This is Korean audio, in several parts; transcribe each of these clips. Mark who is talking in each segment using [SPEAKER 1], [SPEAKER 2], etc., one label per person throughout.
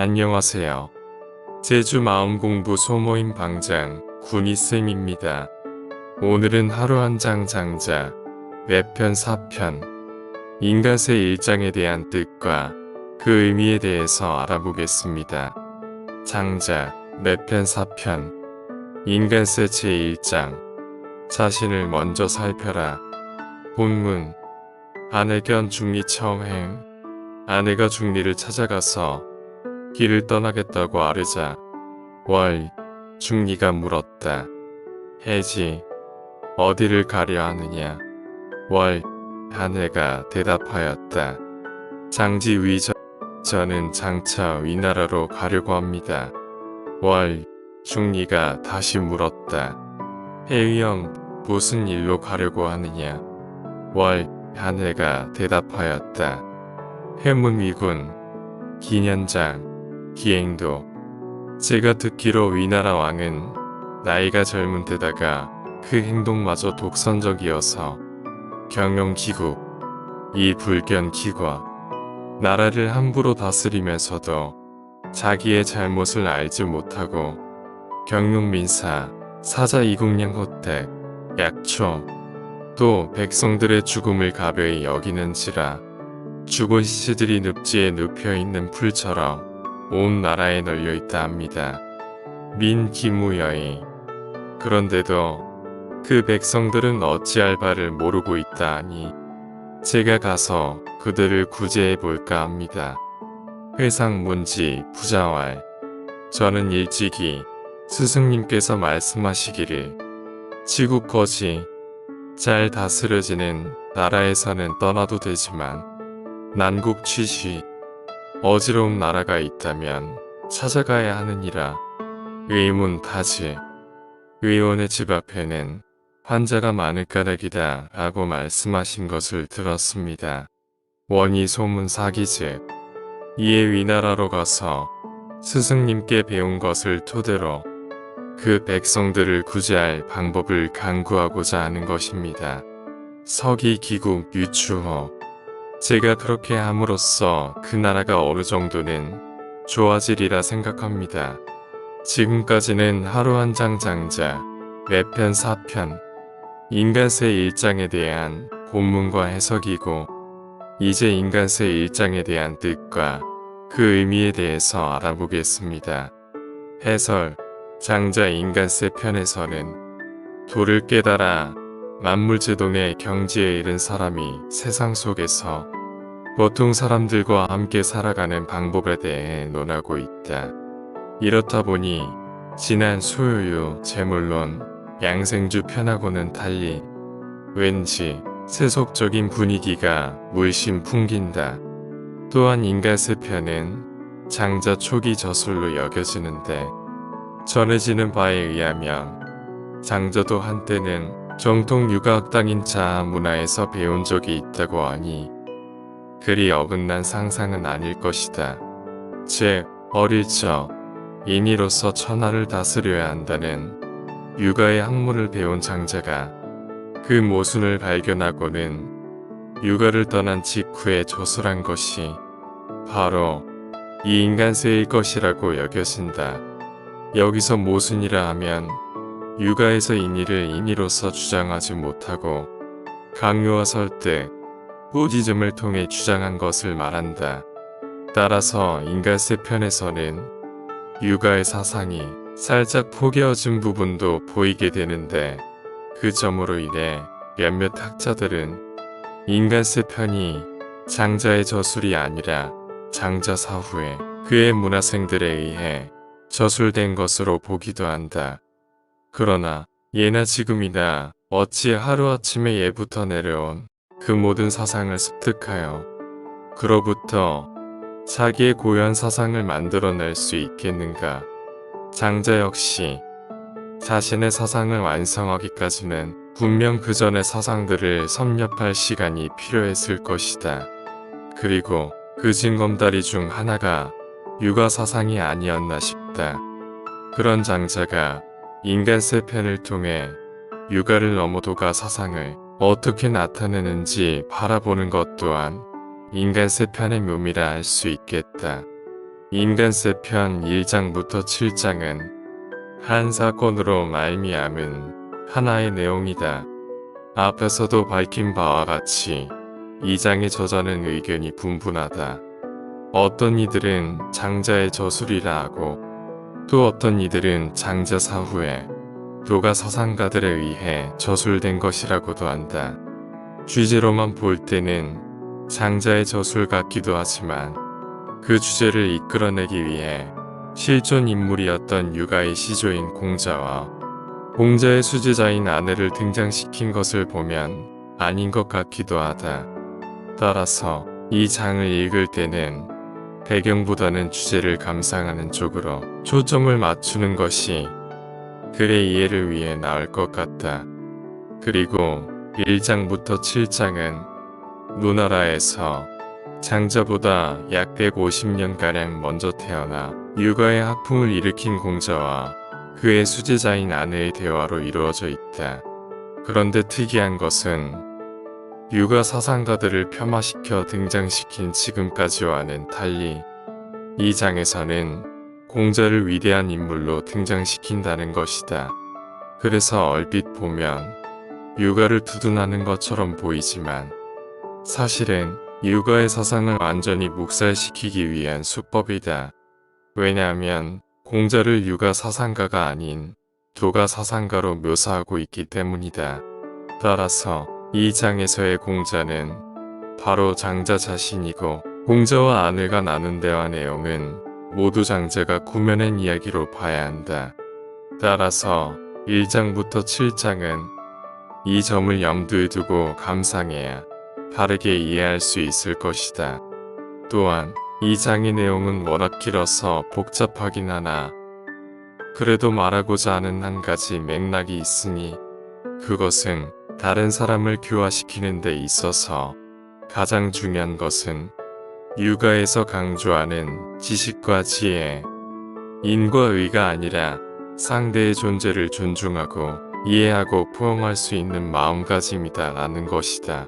[SPEAKER 1] 안녕하세요. 제주 마음공부 소모임 방장 군이쌤입니다. 오늘은 하루 한 장 장자 매편 4편 인간세 1장에 대한 뜻과 그 의미에 대해서 알아보겠습니다. 장자 매편 4편 인간세 제1장 자신을 먼저 살펴라. 본문 아내견 중리 처음행 아내가 중리를 찾아가서 길을 떠나겠다고 아뢰자 월 중리가 물었다. 해지 어디를 가려 하느냐. 월 아내가 대답하였다. 장지 위저 저는 장차 위나라로 가려고 합니다. 월 중리가 다시 물었다. 해의영 무슨 일로 가려고 하느냐. 월 아내가 대답하였다. 해문위군 기년장 기행도 제가 듣기로 위나라 왕은 나이가 젊은 데다가 그 행동마저 독선적이어서 경영기국 이 불견기과 나라를 함부로 다스리면서도 자기의 잘못을 알지 못하고 경용민사 사자 이국량호택 약초 또 백성들의 죽음을 가벼이 여기는지라 죽은 시체들이 늪지에 눕혀있는 풀처럼 온 나라에 널려있다 합니다. 민기무여이 그런데도 그 백성들은 어찌할 바를 모르고 있다 하니 제가 가서 그들을 구제해 볼까 합니다. 회상문지 부자왈 저는 일찍이 스승님께서 말씀하시기를 지국거지 잘 다스려지는 나라에서는 떠나도 되지만 난국취시 어지러운 나라가 있다면 찾아가야 하느니라. 의문타지 의원의 집 앞에는 환자가 많을 까닭이다 라고 말씀하신 것을 들었습니다. 원이 소문 사기즉 이에 위나라로 가서 스승님께 배운 것을 토대로 그 백성들을 구제할 방법을 강구하고자 하는 것입니다. 서기 기국 유추호 제가 그렇게 함으로써 그 나라가 어느 정도는 좋아지리라 생각합니다. 지금까지는 하루 한 장 장자 매편 4편 인간세 1장에 대한 본문과 해석이고 이제 인간세 1장에 대한 뜻과 그 의미에 대해서 알아보겠습니다. 해설 장자 인간세 편에서는 도를 깨달아 만물제동의 경지에 이른 사람이 세상 속에서 보통 사람들과 함께 살아가는 방법에 대해 논하고 있다. 이렇다 보니 지난 소유유 재물론 양생주 편하고는 달리 왠지 세속적인 분위기가 물씬 풍긴다. 또한 인간세 편은 장자 초기 저술로 여겨지는데 전해지는 바에 의하면 장자도 한때는 정통 육아학당인 자아 문화에서 배운 적이 있다고 하니 그리 어긋난 상상은 아닐 것이다. 즉 어릴 적 인이로서 천하를 다스려야 한다는 육아의 학문을 배운 장자가 그 모순을 발견하고는 육아를 떠난 직후에 조술한 것이 바로 이 인간세일 것이라고 여겨진다. 여기서 모순이라 하면 육아에서 인의를 인의로서 주장하지 못하고 강요와 설득, 부디즘을 통해 주장한 것을 말한다. 따라서 인간세 편에서는 육아의 사상이 살짝 포개어진 부분도 보이게 되는데 그 점으로 인해 몇몇 학자들은 인간세 편이 장자의 저술이 아니라 장자 사후에 그의 문화생들에 의해 저술된 것으로 보기도 한다. 그러나 예나 지금이나 어찌 하루아침에 예부터 내려온 그 모든 사상을 습득하여 그로부터 자기의 고유한 사상을 만들어낼 수 있겠는가. 장자 역시 자신의 사상을 완성하기까지는 분명 그 전의 사상들을 섭렵할 시간이 필요했을 것이다. 그리고 그 징검다리 중 하나가 육아 사상이 아니었나 싶다. 그런 장자가 인간세 편을 통해 육아를 넘어도가 사상을 어떻게 나타내는지 바라보는 것 또한 인간세 편의 묘미라 할 수 있겠다. 인간세 편 1장부터 7장은 한 사건으로 말미암은 하나의 내용이다. 앞에서도 밝힌 바와 같이 2장의 저자는 의견이 분분하다. 어떤 이들은 장자의 저술이라 하고 또 어떤 이들은 장자 사후에 도가 서상가들에 의해 저술된 것이라고도 한다. 주제로만 볼 때는 장자의 저술 같기도 하지만 그 주제를 이끌어내기 위해 실존 인물이었던 유가의 시조인 공자와 공자의 수제자인 아내를 등장시킨 것을 보면 아닌 것 같기도 하다. 따라서 이 장을 읽을 때는 배경보다는 주제를 감상하는 쪽으로 초점을 맞추는 것이 글의 이해를 위해 나을 것 같다. 그리고 1장부터 7장은 노나라에서 장자보다 약 150년가량 먼저 태어나 유가의 학풍을 일으킨 공자와 그의 수제자인 아내의 대화로 이루어져 있다. 그런데 특이한 것은 유가 사상가들을 폄하시켜 등장시킨 지금까지와는 달리 이 장에서는 공자를 위대한 인물로 등장시킨다는 것이다. 그래서 얼핏 보면 유가를 두둔하는 것처럼 보이지만 사실은 유가의 사상을 완전히 묵살시키기 위한 수법이다. 왜냐하면 공자를 유가 사상가가 아닌 도가 사상가로 묘사하고 있기 때문이다. 따라서 이 장에서의 공자는 바로 장자 자신이고 공자와 아내가 나눈 대화 내용은 모두 장자가 구며낸 이야기로 봐야 한다. 따라서 1장부터 7장은 이 점을 염두에 두고 감상해야 바르게 이해할 수 있을 것이다. 또한 이 장의 내용은 워낙 길어서 복잡하긴 하나 그래도 말하고자 하는 한 가지 맥락이 있으니 그것은 다른 사람을 교화시키는 데 있어서 가장 중요한 것은 유가에서 강조하는 지식과 지혜, 인과 의가 아니라 상대의 존재를 존중하고 이해하고 포용할 수 있는 마음가짐이다 라는 것이다.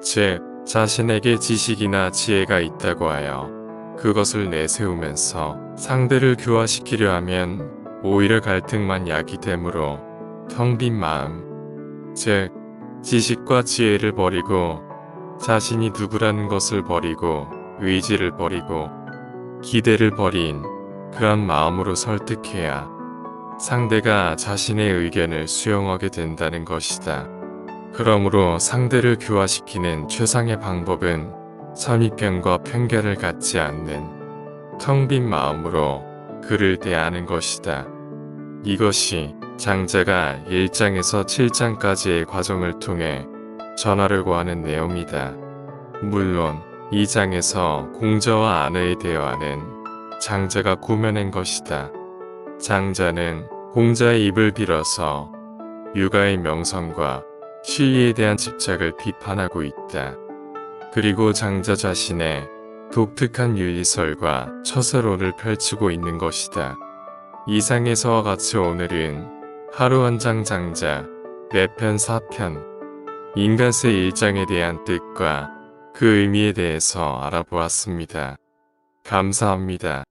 [SPEAKER 1] 즉, 자신에게 지식이나 지혜가 있다고 하여 그것을 내세우면서 상대를 교화시키려 하면 오히려 갈등만 야기되므로 텅 빈 마음, 즉 지식과 지혜를 버리고 자신이 누구라는 것을 버리고 의지를 버리고 기대를 버린 그런 마음으로 설득해야 상대가 자신의 의견을 수용하게 된다는 것이다. 그러므로 상대를 교화시키는 최상의 방법은 선입견과 편견을 갖지 않는 텅 빈 마음으로 그를 대하는 것이다. 이것이 장자가 1장에서 7장까지의 과정을 통해 전하려고 하는 내용이다. 물론 2장에서 공자와 아내의 대화는 장자가 꾸며낸 것이다. 장자는 공자의 입을 빌어서 유가의 명성과 신리에 대한 집착을 비판하고 있다. 그리고 장자 자신의 독특한 윤리설과 처세론을 펼치고 있는 것이다. 이상에서와 같이 오늘은 하루 한 장 장자, 4편 4편, 인간세 1장에 대한 뜻과 그 의미에 대해서 알아보았습니다. 감사합니다.